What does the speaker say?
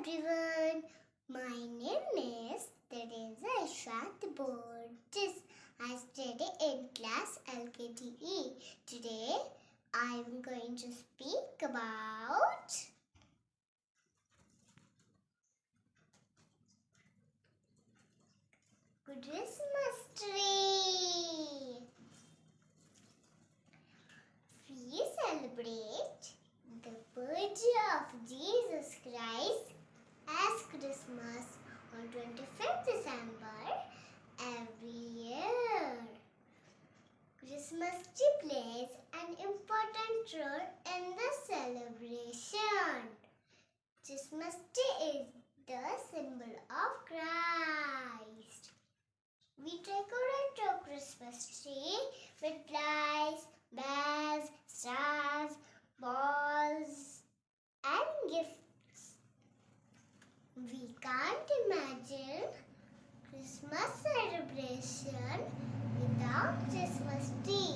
everyone, my name is Teresa Borges. I study in class LKTE. Today I am going to speak about Christmas tree. We celebrate the birthday of Jesus Christ as Christmas on 25th December every year. Christmas tree plays an important role in the celebration. Christmas tree is the symbol of Christ. We decorate our Christmas tree with lights, bells, stars, balls, and gifts. We can't imagine Christmas celebration without Christmas tree.